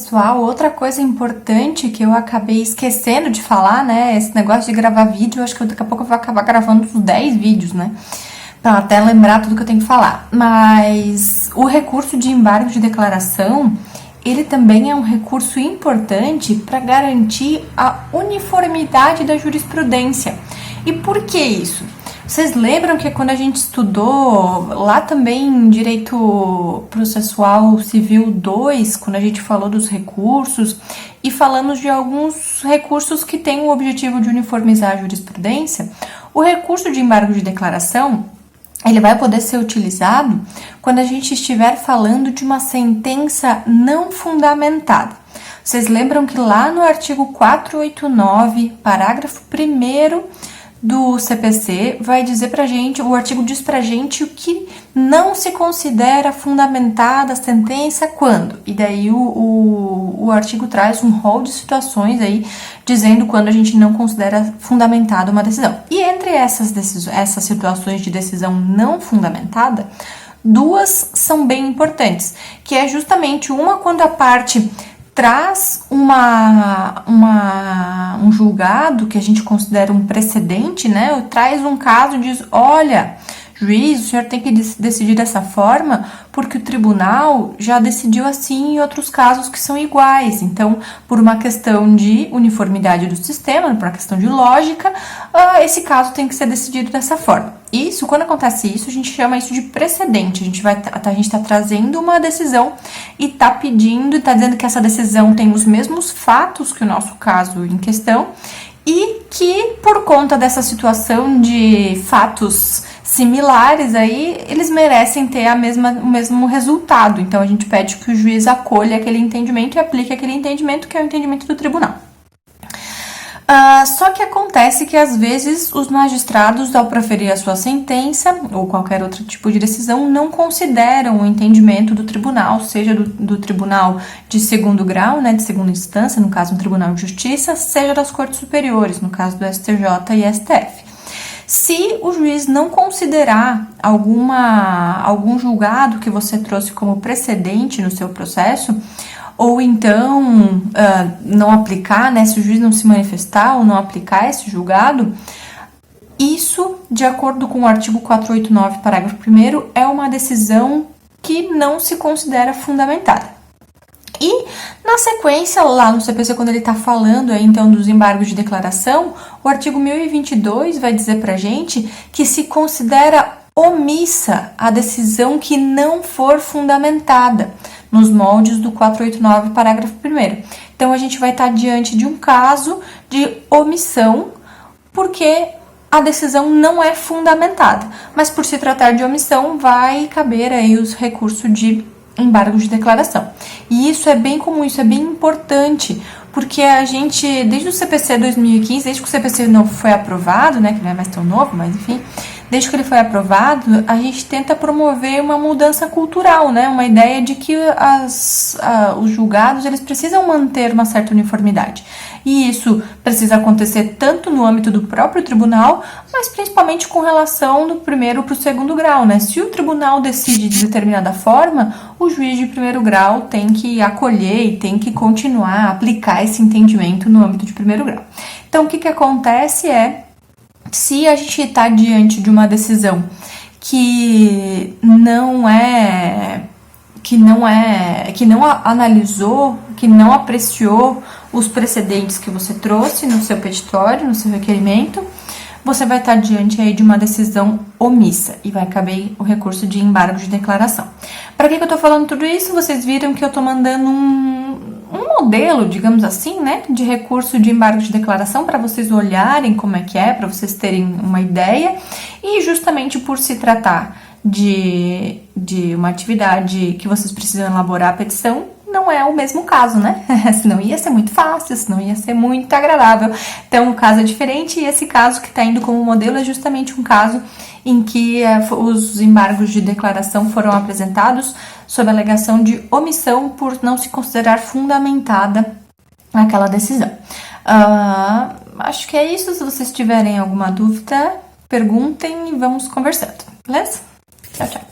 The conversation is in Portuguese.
Pessoal, outra coisa importante que eu acabei esquecendo de falar, né? Esse negócio de gravar vídeo, eu acho que daqui a pouco eu vou acabar gravando uns 10 vídeos, né? Pra até lembrar tudo que eu tenho que falar. Mas o recurso de embargo de declaração, ele também é um recurso importante para garantir a uniformidade da jurisprudência. E por que isso? Vocês lembram que quando a gente estudou lá também em Direito Processual Civil 2, quando a gente falou dos recursos, e falamos de alguns recursos que têm o objetivo de uniformizar a jurisprudência, o recurso de embargo de declaração, ele vai poder ser utilizado quando a gente estiver falando de uma sentença não fundamentada. Vocês lembram que lá no artigo 489, parágrafo 1º, do CPC, vai dizer pra gente, o artigo diz pra gente o que não se considera fundamentada a sentença quando. E daí o artigo traz um rol de situações aí, dizendo quando a gente não considera fundamentada uma decisão. E entre essas situações de decisão não fundamentada, duas são bem importantes, que é justamente uma quando a parte traz um julgado que a gente considera um precedente, né? Traz um caso e diz, olha, juiz, o senhor tem que decidir dessa forma porque o tribunal já decidiu assim em outros casos que são iguais. Então, por uma questão de uniformidade do sistema, por uma questão de lógica, esse caso tem que ser decidido dessa forma. Isso, quando acontece isso, a gente chama isso de precedente. A gente está trazendo uma decisão e está pedindo, está dizendo que essa decisão tem os mesmos fatos que o nosso caso em questão e que, por conta dessa situação de fatos similares aí, eles merecem ter o mesmo resultado. Então, a gente pede que o juiz acolha aquele entendimento e aplique aquele entendimento, que é o entendimento do tribunal. Só que acontece que, às vezes, os magistrados, ao proferir a sua sentença ou qualquer outro tipo de decisão, não consideram o entendimento do tribunal, seja do tribunal de segundo grau, né, de segunda instância, no caso, um tribunal de justiça, seja das cortes superiores, no caso do STJ e STF. Se o juiz não considerar algum julgado que você trouxe como precedente no seu processo, ou então não aplicar, né, se o juiz não se manifestar ou não aplicar esse julgado, isso, de acordo com o artigo 489, parágrafo 1º, é uma decisão que não se considera fundamentada. E, na sequência, lá no CPC, quando ele está falando aí, então, dos embargos de declaração, o artigo 1022 vai dizer pra gente que se considera omissa a decisão que não for fundamentada, nos moldes do 489, parágrafo 1º. Então, a gente vai estar diante de um caso de omissão, porque a decisão não é fundamentada. Mas, por se tratar de omissão, vai caber aí os recursos de embargo de declaração. E isso é bem comum, isso é bem importante, porque a gente, desde o CPC 2015, desde que o CPC não foi aprovado, né, que não é mais tão novo, mas enfim, desde que ele foi aprovado, a gente tenta promover uma mudança cultural, né, uma ideia de que os julgados, eles precisam manter uma certa uniformidade. E isso precisa acontecer tanto no âmbito do próprio tribunal, mas principalmente com relação do primeiro para o segundo grau, né? Se o tribunal decide de determinada forma, o juiz de primeiro grau tem que acolher e tem que continuar a aplicar esse entendimento no âmbito de primeiro grau. Então, o que acontece é, se a gente está diante de uma decisão que não analisou, que não apreciou os precedentes que você trouxe no seu petitório, no seu requerimento, você vai estar diante aí de uma decisão omissa e vai caber o recurso de embargo de declaração. Para que eu estou falando tudo isso? Vocês viram que eu estou mandando um modelo, digamos assim, né, de recurso de embargo de declaração para vocês olharem como é que é, para vocês terem uma ideia, e justamente por se tratar de uma atividade que vocês precisam elaborar a petição, não é o mesmo caso, né? Senão ia ser muito fácil, senão ia ser muito agradável. Então, o caso é diferente e esse caso que está indo como modelo é justamente um caso em que os embargos de declaração foram apresentados sob a alegação de omissão por não se considerar fundamentada aquela decisão. Acho que é isso. Se vocês tiverem alguma dúvida, perguntem e vamos conversando, beleza? Tchau, tchau.